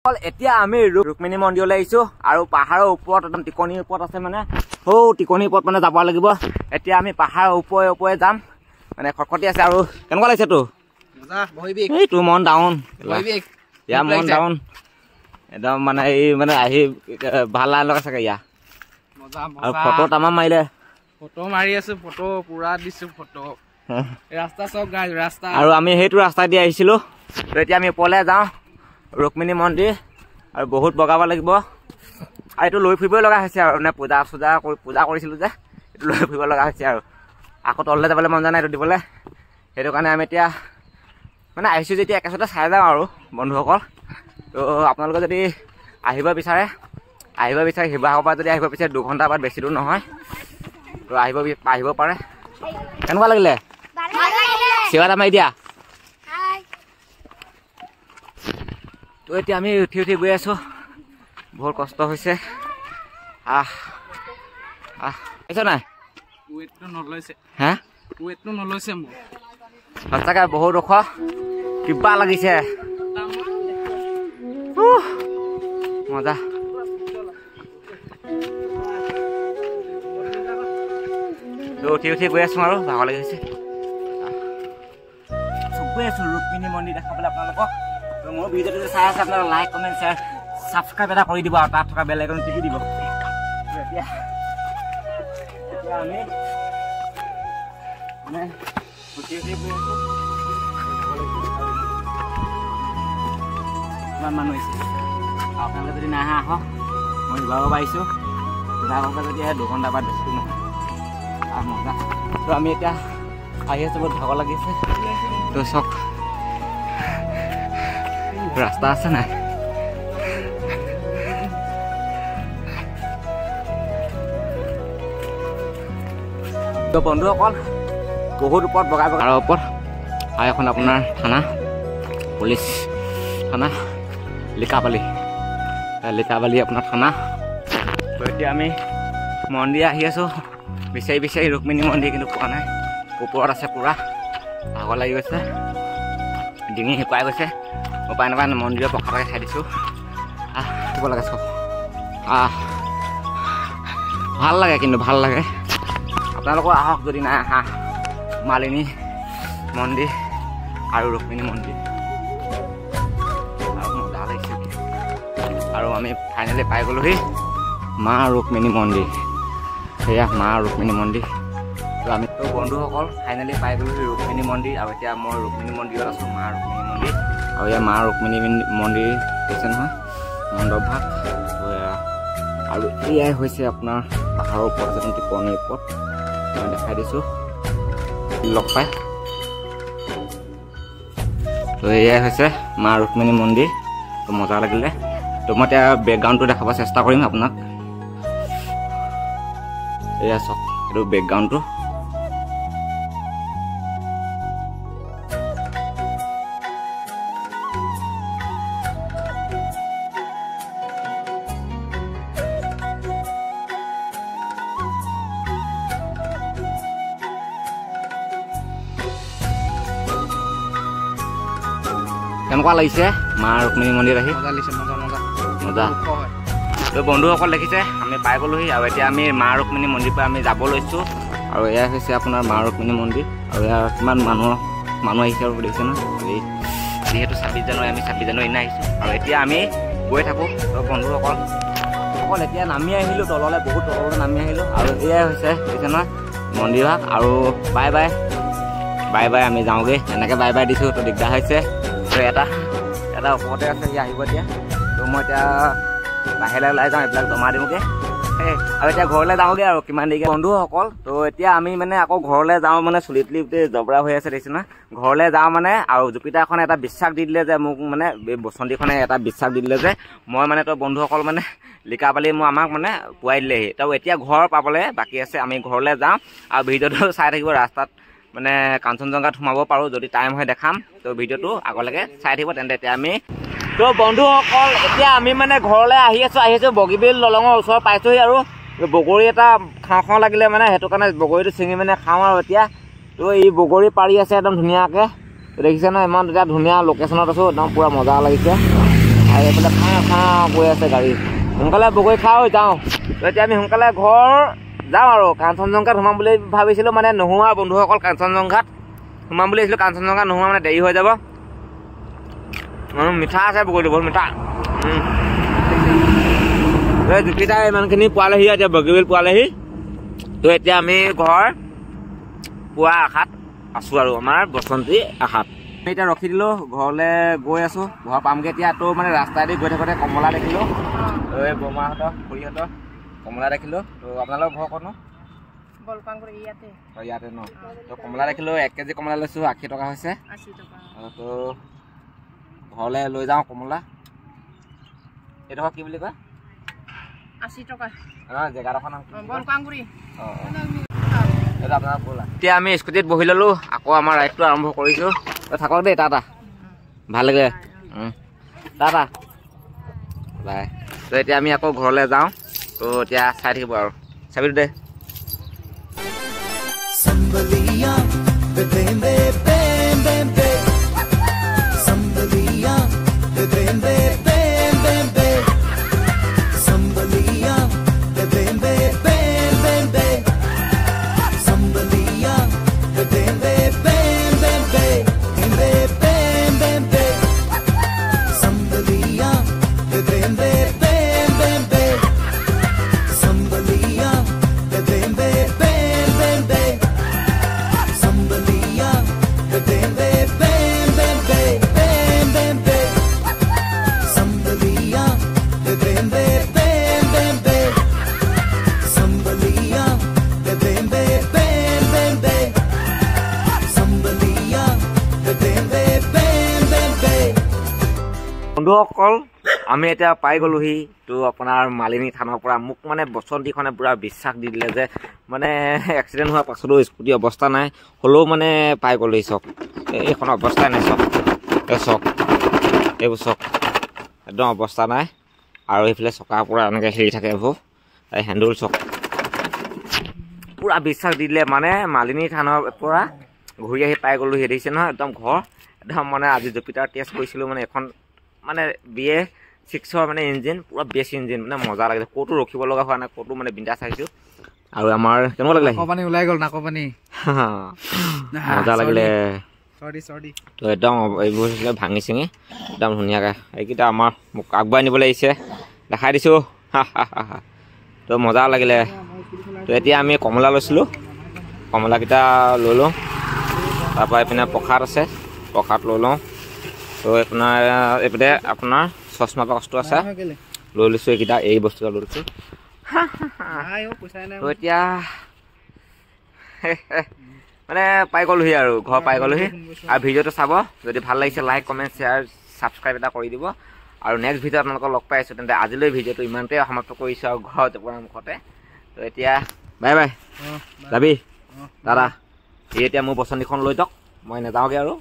এতিয়া আমি ৰুক্মিণী মন্দিৰলৈ আহিছো আৰু পাহাৰৰ ওপৰত একদম টিকনিৰ ওপৰত আছে মানে টিকনিৰ ওপৰত মানে যাব লাগিব। এতিয়া আমি পাহাৰৰ ওপৰে ওপৰে যাম মানে খটখটি আছে আৰু কেনেকুৱা লাগিছে তোৰ? এই তোৰ মন ডাউন ইয়াৰ মন ডাউন একদম মানে এই মানে আহি ভাল লাইন লগা চাগে ইয়াৰ আৰু ফটো তামাম মাৰিলে ফটো মাৰি আছো ফটো পুৰা দিছো ফটো ৰাস্তা চব গাই ৰাস্তা আৰু আমি সেইটো ৰাস্তা দি আহিছিলো। এতিয়া আমি ওপৰলৈ যাওঁ ৰুক্মিণী মন্দিৰ আৰু বহুত বগাব লাগিব আৰু এইটো লৈ ফুৰিবই লগা হৈছে আৰু মানে পূজা কৰিছিলো যে এইটো লৈ ফুৰিব লগা হৈছে আৰু আকৌ তললৈ যাবলৈ মন যোৱা নাই এইটো দিবলৈ। সেইটো কাৰণে আমি এতিয়া মানে আহিছোঁ যেতিয়া একেচতে চাই যাওঁ আৰু বন্ধুসকল। তো আপোনালোকে যদি আহিব বিচাৰে শিৱসাগৰৰ পৰা যদি আহিব বিচাৰে 2 ঘণ্টা বাদ বেছি দূৰ নহয় তো আহিব পাৰে। কেনেকুৱা লাগিলে চিঞৰ এটা মাৰি দিয়া। তো এতিয়া আমি উঠি গৈ আছো বহুত কষ্ট হৈছে আহিছ নাই ৱেটটো নলৈছে হা ৱেটটো নলৈছে মোৰ সঁচাকৈ বহুত ওখ কিবা লাগিছে মজা। উঠি গৈ আছো আৰু ভাগৰ লাগি গৈছে গৈ আছো ৰুক্মিণী মন্দিৰ দেখাবলৈ আপোনালোকক। মোৰ ভিডিঅ'টো যদি চাই আছে আপোনালোকে লাইক কমেণ্ট শ্বেয়াৰ ছাবস্ক্ৰাইব এটা কৰি দিব আৰু তাত থকা বেল আইকন টিপি দিব। এতিয়া আমি মানে উঠি গৈ আছো কিমান মানুহ আহিছে আপোনালোকে যদি নাহা আহক মই শিৱসাগৰ পাৰিছোঁ শিৱসাগৰৰ পৰা যদি আহে 2 ঘণ্টা বাদ বেছি নহয় মজা। তো আমি এতিয়া আহি আছোঁ বহুত ভাগৰ লাগিছে তো চক ৰাস্তা আছে নাই তো বন্ধুসকল বহুত ওপৰত বগাই আৰু ওপৰত আৰু এখন আপোনাৰ থানা পুলিচ থানা লিকাবালি আপোনাৰ থানা। তো এতিয়া আমি মন্দিৰ আহি আছোঁ বিচাৰি ৰুক্মিণী মন্দিৰ কিন্তু পোৱা নাই ওপৰত আছে পুৰা ভাগৰ লাগি গৈছে ডিঙি শুকাই গৈছে উপায় নাপায় মন্দিৰৰ পকাটাকে খাই দিছোঁ দিব লাগে চব ভাল লাগে কিন্তু ভাল লাগে। আপোনালোকৰ আহক যদি নাই আহা মালিনী মন্দিৰ আৰু ৰুক্মিণী মন্দিৰ আৰু মজা লাগিছে আৰু আমি ফাইনেলি পাই গ'লোহি মা ৰুক্মিণী মন্দিৰ। সেয়া মা ৰুক্মিণী মন্দিৰ। তো আমি তো বন্ধুসকল ফাইনেলি পাই গ'লোহি ৰুক্মিণী মন্দিৰ আৰু এতিয়া মই ৰুক্মিণী মন্দিৰত আছোঁ মা ৰুক্মিণী মন্দিৰ আৰু এয়া মা ৰুক্মিণী মন্দিৰ হৈছে নহয় মণ্ডপ ভাগ আৰু এয়াই হৈছে আপোনাৰ পাহাৰৰ ওপৰত আছে টিকনিৰ ওপৰত মই দেখাই দিছোঁ লগ পাই। তো এয়াই হৈছে মা ৰুক্মিণী মন্দিৰ। তো মজা লাগিলে তো মই এতিয়া বেকগ্ৰাউণ্ডটো দেখাব চেষ্টা কৰিম আপোনাক। এয়া চাওক এইটো বেকগ্ৰাউণ্ডটো কেনেকুৱা লাগিছে মা ৰুক্মিণী মন্দিৰ আহি? মজা। তো বন্ধুসকল দেখিছে আমি পাই গ'লোহি আৰু এতিয়া আমি মা ৰুক্মিণী মন্দিৰৰ পৰা আমি যাব লৈছোঁ আৰু এয়া হৈছে আপোনাৰ মা ৰুক্মিণী মন্দিৰ আৰু ইয়াৰ কিমান মানুহ আহিছে আৰু দেখিছে ন যিহেতু 26 জানুৱাৰী আমি 26 জানুৱাৰী দিনা আহিছোঁ আৰু এতিয়া আমি গৈ থাকোঁ। তো বন্ধুসকল এতিয়া নামি আহিলোঁ তললৈ বহুত তললৈ নামি আহিলোঁ আৰু এয়াই হৈছে দেখিছে নহয় মন্দিৰ ভাগ আৰু বাই বাই আমি যাওঁগৈ এনেকৈ বাই দিছোঁ তো দিগদাৰ হৈছে। তো এটা ওপৰতে আছে সি আহিব এতিয়া। তো মই এতিয়া বাহিৰলৈ ওলাই যাওঁ এইবিলাক জমা দিওঁগৈ আৰু এতিয়া ঘৰলৈ যাওঁগৈ আৰু কিমান দেৰিকৈ বন্ধুসকল। তো এতিয়া আমি মানে আকৌ ঘৰলৈ যাওঁ মানে চুলি তুলি গোটেই জবৰা হৈ আছে দেখিছে না ঘৰলৈ যাওঁ মানে আৰু জুপিটাৰখনে এটা বিশ্বাস দি দিলে যে মোক মানে বসন্তীখনে এটা বিশ্বাস দি দিলে যে মই মানে তো বন্ধুসকল মানে লিকাবালি আমাক মানে পুৱাই দিলেহি। তো এতিয়া ঘৰ পাবলৈ বাকী আছে আমি ঘৰলৈ যাওঁ আৰু ভিডিঅ'টো চাই থাকিব ৰাস্তাত মানে কাঞ্চনজংঘাত সোমাব পাৰোঁ যদি টাইম হয় দেখাম। তো ভিডিঅ'টো আগলৈকে চাই থাকিব তেন্তে এতিয়া আমি তো বন্ধুসকল এতিয়া আমি মানে ঘৰলৈ আহি আছোঁ বগীবিল দলঙৰ ওচৰত পাইছোঁহি আৰু বগৰী এটা খাওঁ লাগিলে মানে সেইটো কাৰণে বগৰীটো ছিঙি মানে খাওঁ আৰু এতিয়া। তো এই বগৰী পাৰি আছে একদম ধুনীয়াকৈ দেখিছে ন ইমান এতিয়া ধুনীয়া লোকেশ্যনত আছোঁ একদম পুৰা মজা লাগিছে আৰু এইফালে খাওঁ গৈ আছে গাড়ী সোনকালে বগৰী খাই যাওঁ এতিয়া আমি সোনকালে ঘৰ যাওঁ আৰু কাঞ্চনজংঘাত সোমাম বুলি ভাবিছিলোঁ মানে নোহোৱা বন্ধুসকল কাঞ্চনজংঘাত সোমাম বুলি ভাবিছিলোঁ কাঞ্চনজংঘাত নোহোৱা মানে দেৰি হৈ যাব মিঠা আছে বগৰীটো বহুত মিঠা জুপিতা ইমানখিনি পোৱালেহি এতিয়া বগীবিল পোৱালেহি তো এতিয়া আমি ঘৰ পোৱা আশাত আছোঁ আৰু আমাৰ বসন্তী আশাত আমি এতিয়া ৰখি দিলোঁ ঘৰলৈ গৈ আছোঁ ঘৰ পামগৈ এতিয়া তো মানে ৰাস্তাইদি গৈ থাকোঁতে কমলা দেখিলোঁ এই বৰমাহঁতৰ খুৰীহঁতৰ কমলা দেখিলোঁ তো আপোনালোকৰ ঘৰ ক'তনো ইয়াতে ন তো কমলা দেখিলোঁ 1 কেজি কমলা লৈছোঁ 80 টকা হৈছে তো ঘৰলৈ লৈ যাওঁ কমলা এইডোখৰ কি বুলি কয় 80 টকা জেগাডোখৰ নাম বলকাংগুৰি আপোনাৰ ব'লা এতিয়া আমি স্কুটিত বহি ল'লোঁ আকৌ আমাৰ ৰাইডটো আৰম্ভ কৰিছোঁ থাকক দেই টাটা ভাল লাগে টাটা বাই তো এতিয়া আমি আকৌ ঘৰলৈ যাওঁ তো এতিয়া চাই থাকিব আৰু চাবিটো দে বন্ধুসকল আমি এতিয়া পাই গ'লোহি তো আপোনাৰ মালিনী থানৰ পৰা মোক মানে বসন্তীখনে পুৰা বিশ্বাস দি দিলে যে মানে এক্সিডেণ্ট হোৱাৰ পাছতো স্কুটি অৱস্থা নাই হ'লেও মানে পাই গ'লোহি চক এইখন অৱস্থাই নাই চক চক এইবোৰ চক একদম অৱস্থা নাই আৰু এইফালে চকাৰ পৰা এনেকৈ হেৰি থাকে এইবোৰ হেণ্ডেল চক পুৰা বিশ্বাস দি দিলে মানে মালিনী থানৰ পৰা ঘূৰি আহি পাই গ'লোহি দেখিছে নহয় একদম ঘৰ একদম মানে আজি জুপিটাৰ টেষ্ট কৰিছিলোঁ মানে এখন মানে BA6 মানে ইঞ্জিন পুৰা বেষ্ট ইঞ্জিন মানে মজা লাগিছে ক'তো ৰখিব লগা হোৱা নাই ক'তো মানে বিন্দাছ আহিছোঁ আৰু আমাৰ কেনেকুৱা লাগিলে নাকপানী ওলাই গ'ল নাকপানী মজা লাগিলে চৰি তো একদম এইবোৰ ভাঙি চিঙি একদম ধুনীয়াকৈ এইকেইটা আমাৰ মোক আগবঢ়াই নিব লাগিছে দেখাই দিছোঁ তো মজা লাগিলে তো এতিয়া আমি কমলা লৈছিলোঁ কমলাকেইটা লৈ লওঁ তাৰপৰা এইপিনে প্ৰসাদ আছে প্ৰসাদ লৈ লওঁ তো আপোনাৰ এইপিনে আপোনাৰ চশমা বাকচটো আছে লৈ লৈছোঁ এইকেইটা এই বস্তুটা লৈ লৈছোঁ তো এতিয়া মানে পাই গ'লোহি আৰু ঘৰ পাই গ'লোহি আৰু ভিডিঅ'টো চাব যদি ভাল লাগিছে লাইক কমেণ্ট শ্বেয়াৰ ছাবস্ক্ৰাইব এটা কৰি দিব আৰু নেক্সট ভিডিঅ'ত আপোনালোকক লগ পাই আছোঁ তেন্তে আজিলৈ ভিডিঅ'টো ইমানতে সমাপ্ত কৰিছোঁ আৰু ঘৰত আপোনাৰ মুখতে তো এতিয়া বাই বাই যাবি দাদা এই এতিয়া মোৰ বসন্তীখন লৈ যাওক মই নাযাওঁগৈ আৰু